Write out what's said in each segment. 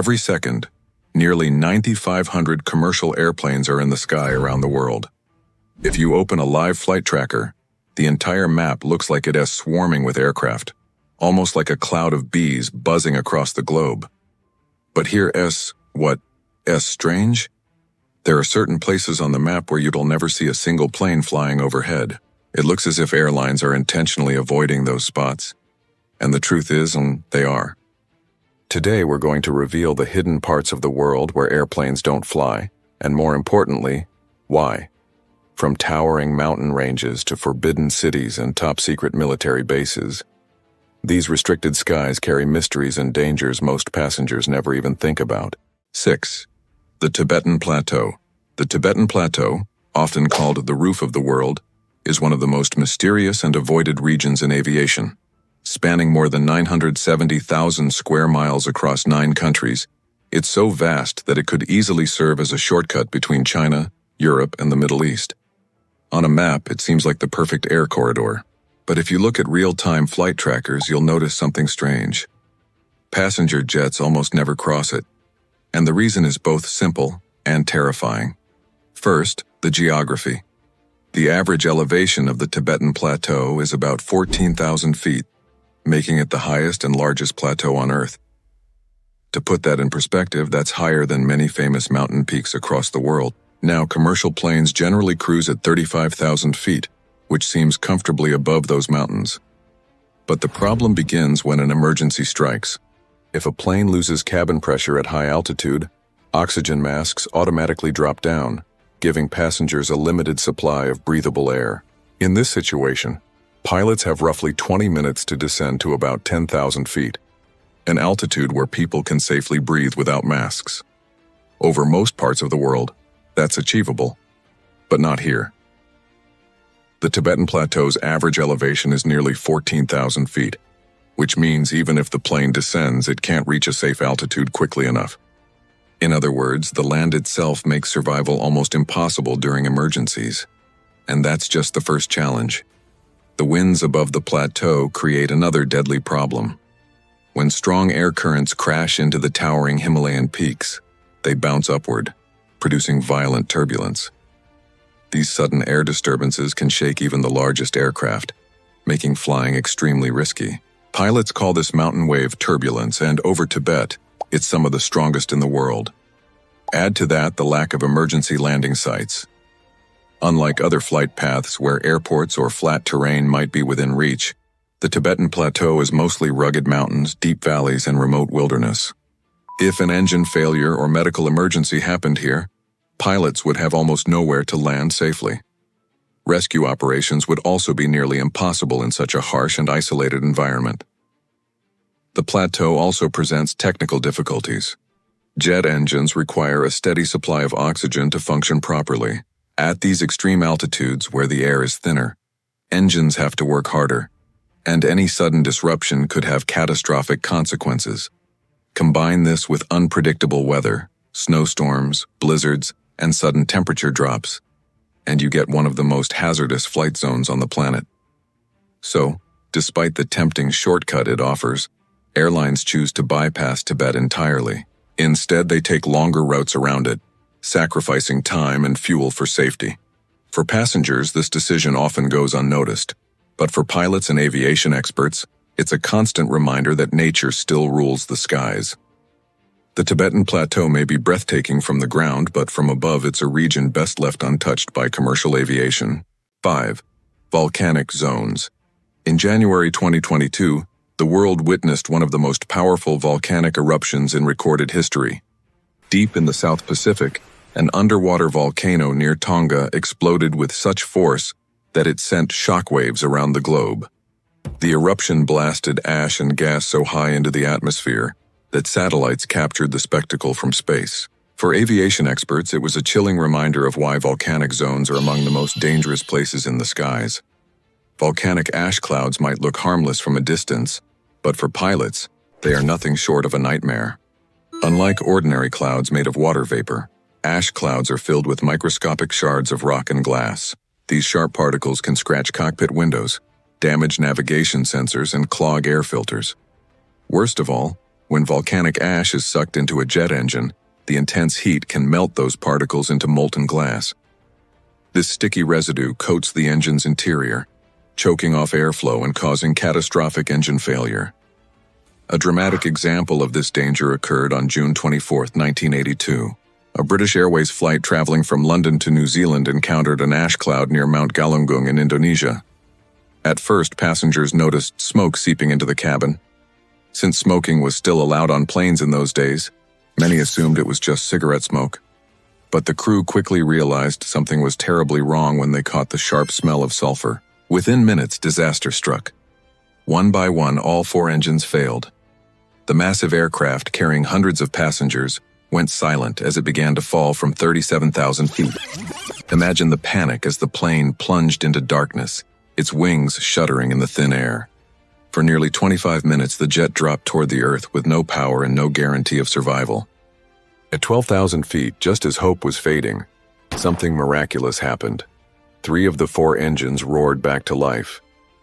Every second, nearly 9,500 commercial airplanes are in the sky around the world. If you open a live flight tracker, the entire map looks like it is swarming with aircraft, almost like a cloud of bees buzzing across the globe. But here is what is strange? There are certain places on the map where you'll never see a single plane flying overhead. It looks as if airlines are intentionally avoiding those spots. And the truth is, they are. Today we're going to reveal the hidden parts of the world where airplanes don't fly, and more importantly, why. From towering mountain ranges to forbidden cities and top-secret military bases, these restricted skies carry mysteries and dangers most passengers never even think about. 6. The Tibetan Plateau. The Tibetan Plateau, often called the roof of the world, is one of the most mysterious and avoided regions in aviation. Spanning more than 970,000 square miles across 9 countries, it's so vast that it could easily serve as a shortcut between China, Europe, and the Middle East. On a map, it seems like the perfect air corridor. But if you look at real-time flight trackers, you'll notice something strange. Passenger jets almost never cross it. And the reason is both simple and terrifying. First, the geography. The average elevation of the Tibetan Plateau is about 14,000 feet, making it the highest and largest plateau on Earth. To put that in perspective, that's higher than many famous mountain peaks across the world. Now, commercial planes generally cruise at 35,000 feet, which seems comfortably above those mountains. But the problem begins when an emergency strikes. If a plane loses cabin pressure at high altitude, oxygen masks automatically drop down, giving passengers a limited supply of breathable air. In this situation, pilots have roughly 20 minutes to descend to about 10,000 feet, an altitude where people can safely breathe without masks. Over most parts of the world, that's achievable, but not here. The Tibetan Plateau's average elevation is nearly 14,000 feet, which means even if the plane descends, it can't reach a safe altitude quickly enough. In other words, the land itself makes survival almost impossible during emergencies. And that's just the first challenge. The winds above the plateau create another deadly problem. When strong air currents crash into the towering Himalayan peaks, they bounce upward, producing violent turbulence. These sudden air disturbances can shake even the largest aircraft, making flying extremely risky. Pilots call this mountain wave turbulence, and over Tibet, it's some of the strongest in the world. Add to that the lack of emergency landing sites. Unlike other flight paths where airports or flat terrain might be within reach, the Tibetan Plateau is mostly rugged mountains, deep valleys, and remote wilderness. If an engine failure or medical emergency happened here, pilots would have almost nowhere to land safely. Rescue operations would also be nearly impossible in such a harsh and isolated environment. The plateau also presents technical difficulties. Jet engines require a steady supply of oxygen to function properly. At these extreme altitudes where the air is thinner, engines have to work harder, and any sudden disruption could have catastrophic consequences. Combine this with unpredictable weather, snowstorms, blizzards, and sudden temperature drops, and you get one of the most hazardous flight zones on the planet. So, despite the tempting shortcut it offers, airlines choose to bypass Tibet entirely. Instead, they take longer routes around it, sacrificing time and fuel for safety. For passengers, this decision often goes unnoticed, but for pilots and aviation experts, it's a constant reminder that nature still rules the skies. The Tibetan Plateau may be breathtaking from the ground, but from above it's a region best left untouched by commercial aviation. 5. Volcanic zones. In January 2022, the world witnessed one of the most powerful volcanic eruptions in recorded history. Deep in the South Pacific, an underwater volcano near Tonga exploded with such force that it sent shockwaves around the globe. The eruption blasted ash and gas so high into the atmosphere that satellites captured the spectacle from space. For aviation experts, it was a chilling reminder of why volcanic zones are among the most dangerous places in the skies. Volcanic ash clouds might look harmless from a distance, but for pilots, they are nothing short of a nightmare. Unlike ordinary clouds made of water vapor, ash clouds are filled with microscopic shards of rock and glass. These sharp particles can scratch cockpit windows, damage navigation sensors, and clog air filters. Worst of all, When volcanic ash is sucked into a jet engine, the intense heat can melt those particles into molten glass. This sticky residue coats the engine's interior, choking off airflow and causing catastrophic engine failure. A dramatic example of this danger occurred on June 24, 1982. A British Airways flight traveling from London to New Zealand encountered an ash cloud near Mount Galunggung in Indonesia. At first, passengers noticed smoke seeping into the cabin. Since smoking was still allowed on planes in those days, many assumed it was just cigarette smoke. But the crew quickly realized something was terribly wrong when they caught the sharp smell of sulfur. Within minutes, disaster struck. One by one, all 4 engines failed. The massive aircraft, carrying hundreds of passengers, went silent as it began to fall from 37,000 feet. Imagine the panic as the plane plunged into darkness, its wings shuddering in the thin air. For nearly 25 minutes, the jet dropped toward the Earth with no power and no guarantee of survival. At 12,000 feet, just as hope was fading, something miraculous happened. 3 of the 4 engines roared back to life.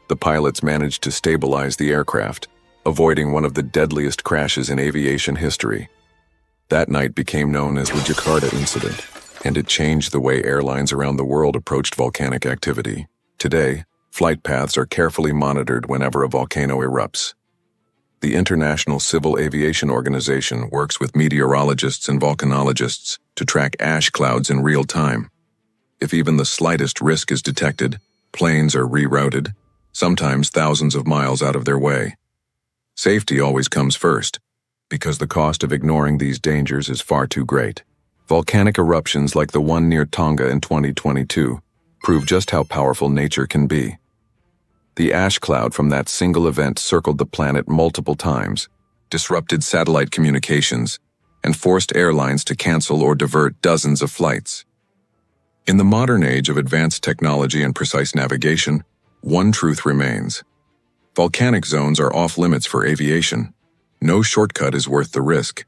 The pilots managed to stabilize the aircraft, avoiding one of the deadliest crashes in aviation history. That night became known as the Jakarta incident, and it changed the way airlines around the world approached volcanic activity. Today, flight paths are carefully monitored whenever a volcano erupts. The International Civil Aviation Organization works with meteorologists and volcanologists to track ash clouds in real time. If even the slightest risk is detected, planes are rerouted, sometimes thousands of miles out of their way. Safety always comes first, because the cost of ignoring these dangers is far too great. Volcanic eruptions like the one near Tonga in 2022 prove just how powerful nature can be. The ash cloud from that single event circled the planet multiple times, disrupted satellite communications, and forced airlines to cancel or divert dozens of flights. In the modern age of advanced technology and precise navigation, one truth remains. Volcanic zones are off-limits for aviation. No shortcut is worth the risk.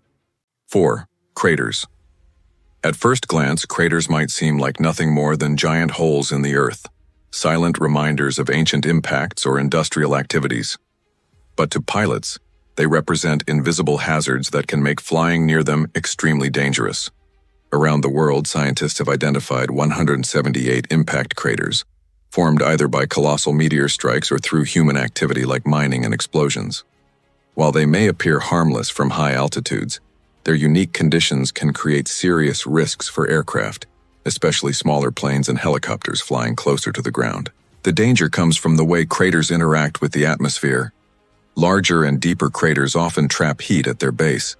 4. Craters. At first glance, craters might seem like nothing more than giant holes in the earth, silent reminders of ancient impacts or industrial activities. But to pilots, they represent invisible hazards that can make flying near them extremely dangerous. Around the world, scientists have identified 178 impact craters, formed either by colossal meteor strikes or through human activity like mining and explosions. While they may appear harmless from high altitudes, their unique conditions can create serious risks for aircraft, especially smaller planes and helicopters flying closer to the ground. The danger comes from the way craters interact with the atmosphere. Larger and deeper craters often trap heat at their base.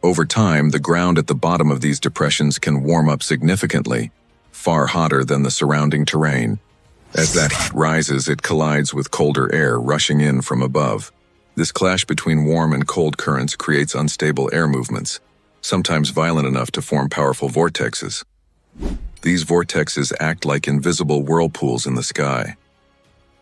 Over time, the ground at the bottom of these depressions can warm up significantly, far hotter than the surrounding terrain. As that heat rises, it collides with colder air rushing in from above. This clash between warm and cold currents creates unstable air movements, sometimes violent enough to form powerful vortexes. These vortexes act like invisible whirlpools in the sky.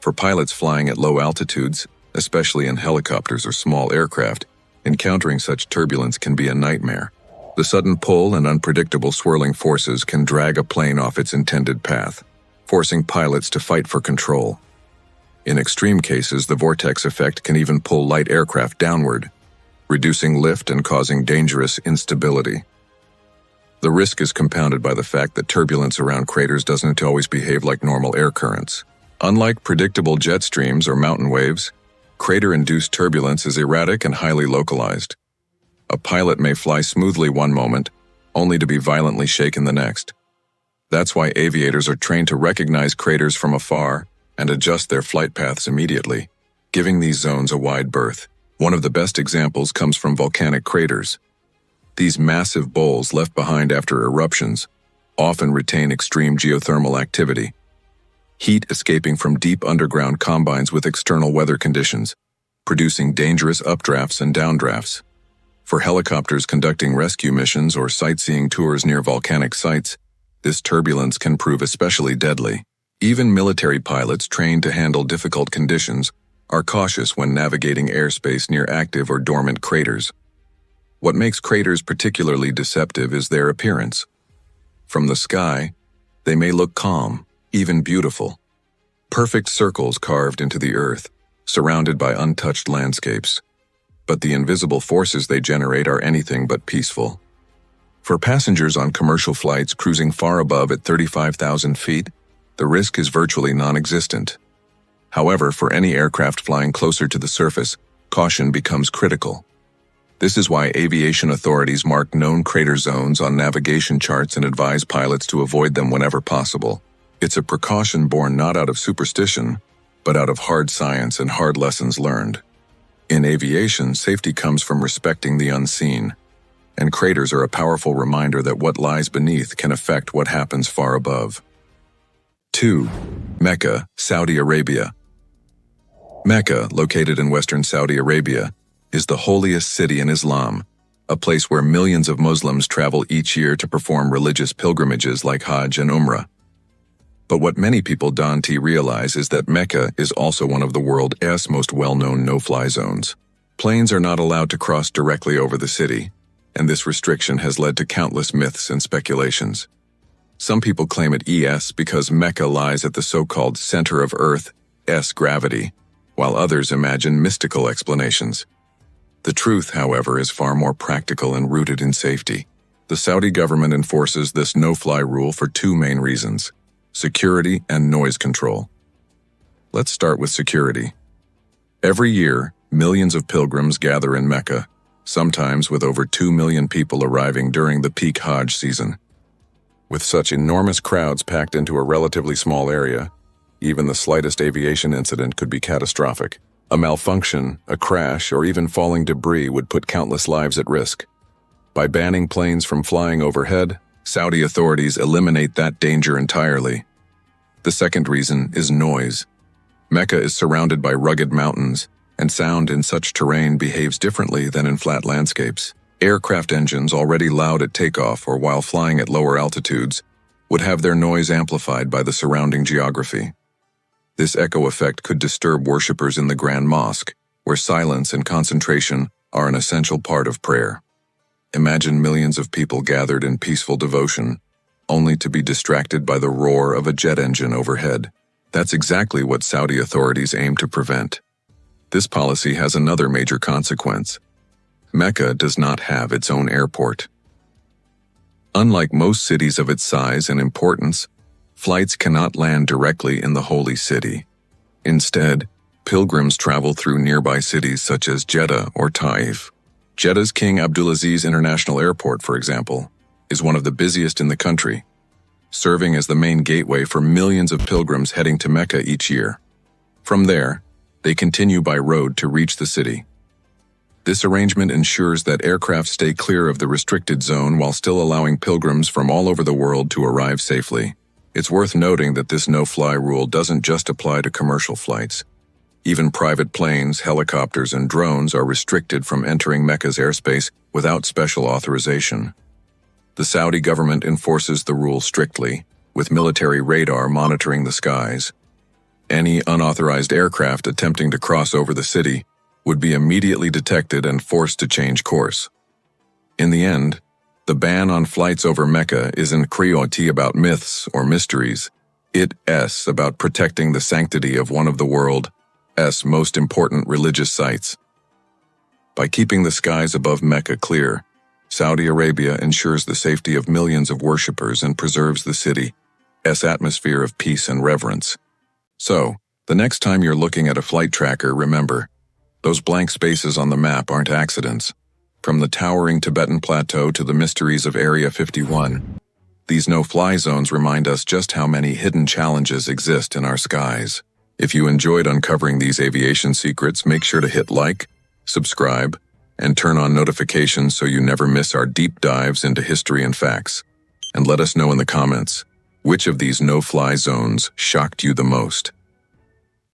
For pilots flying at low altitudes, especially in helicopters or small aircraft, encountering such turbulence can be a nightmare. The sudden pull and unpredictable swirling forces can drag a plane off its intended path, forcing pilots to fight for control. In extreme cases, the vortex effect can even pull light aircraft downward, reducing lift and causing dangerous instability. The risk is compounded by the fact that turbulence around craters doesn't always behave like normal air currents. Unlike predictable jet streams or mountain waves, crater-induced turbulence is erratic and highly localized. A pilot may fly smoothly one moment, only to be violently shaken the next. That's why aviators are trained to recognize craters from afar and adjust their flight paths immediately, giving these zones a wide berth. One of the best examples comes from volcanic craters. These massive bowls left behind after eruptions often retain extreme geothermal activity. Heat escaping from deep underground combines with external weather conditions, producing dangerous updrafts and downdrafts. For helicopters conducting rescue missions or sightseeing tours near volcanic sites, this turbulence can prove especially deadly. Even military pilots trained to handle difficult conditions are cautious when navigating airspace near active or dormant craters. What makes craters particularly deceptive is their appearance. From the sky, they may look calm, even beautiful. Perfect circles carved into the earth, surrounded by untouched landscapes. but the invisible forces they generate are anything but peaceful. For passengers on commercial flights cruising far above at 35,000 feet, the risk is virtually non-existent. However, for any aircraft flying closer to the surface, caution becomes critical. This is why aviation authorities mark known crater zones on navigation charts and advise pilots to avoid them whenever possible. It's a precaution born not out of superstition, but out of hard science and hard lessons learned. In aviation, safety comes from respecting the unseen, and craters are a powerful reminder that what lies beneath can affect what happens far above. 2. Mecca, Saudi Arabia. Mecca, located in western Saudi Arabia, is the holiest city in Islam, a place where millions of Muslims travel each year to perform religious pilgrimages like Hajj and Umrah. But what many people don't realize is that Mecca is also one of the world's most well-known no-fly zones. Planes are not allowed to cross directly over the city, and this restriction has led to countless myths and speculations. Some people claim it is because Mecca lies at the so-called center of Earth's gravity, while others imagine mystical explanations. The truth, however, is far more practical and rooted in safety. The Saudi government enforces this no-fly rule for two main reasons: security and noise control. Let's start with security. Every year, millions of pilgrims gather in Mecca, sometimes with over 2 million people arriving during the peak Hajj season. With such enormous crowds packed into a relatively small area, even the slightest aviation incident could be catastrophic. A malfunction, a crash, or even falling debris would put countless lives at risk. By banning planes from flying overhead, Saudi authorities eliminate that danger entirely. The second reason is noise. Mecca is surrounded by rugged mountains, and sound in such terrain behaves differently than in flat landscapes. Aircraft engines already loud at takeoff or while flying at lower altitudes would have their noise amplified by the surrounding geography. This echo effect could disturb worshippers in the Grand Mosque, where silence and concentration are an essential part of prayer. Imagine millions of people gathered in peaceful devotion, only to be distracted by the roar of a jet engine overhead. That's exactly what Saudi authorities aim to prevent. This policy has another major consequence. Mecca does not have its own airport. Unlike most cities of its size and importance, flights cannot land directly in the holy city. Instead, pilgrims travel through nearby cities such as Jeddah or Taif. Jeddah's King Abdulaziz International Airport, for example, is one of the busiest in the country, serving as the main gateway for millions of pilgrims heading to Mecca each year. From there, they continue by road to reach the city. This arrangement ensures that aircraft stay clear of the restricted zone while still allowing pilgrims from all over the world to arrive safely. It's worth noting that this no-fly rule doesn't just apply to commercial flights. Even private planes, helicopters, and drones are restricted from entering Mecca's airspace without special authorization. The Saudi government enforces the rule strictly, with military radar monitoring the skies. Any unauthorized aircraft attempting to cross over the city would be immediately detected and forced to change course. In the end, the ban on flights over Mecca isn't creativity about myths or mysteries. It's about protecting the sanctity of one of the world's most important religious sites. By keeping the skies above Mecca clear, Saudi Arabia ensures the safety of millions of worshippers and preserves the city's atmosphere of peace and reverence. So, the next time you're looking at a flight tracker, remember, those blank spaces on the map aren't accidents. From the towering Tibetan Plateau to the mysteries of Area 51, these no-fly zones remind us just how many hidden challenges exist in our skies. If you enjoyed uncovering these aviation secrets, make sure to hit like, subscribe, and turn on notifications so you never miss our deep dives into history and facts. And let us know in the comments, which of these no-fly zones shocked you the most?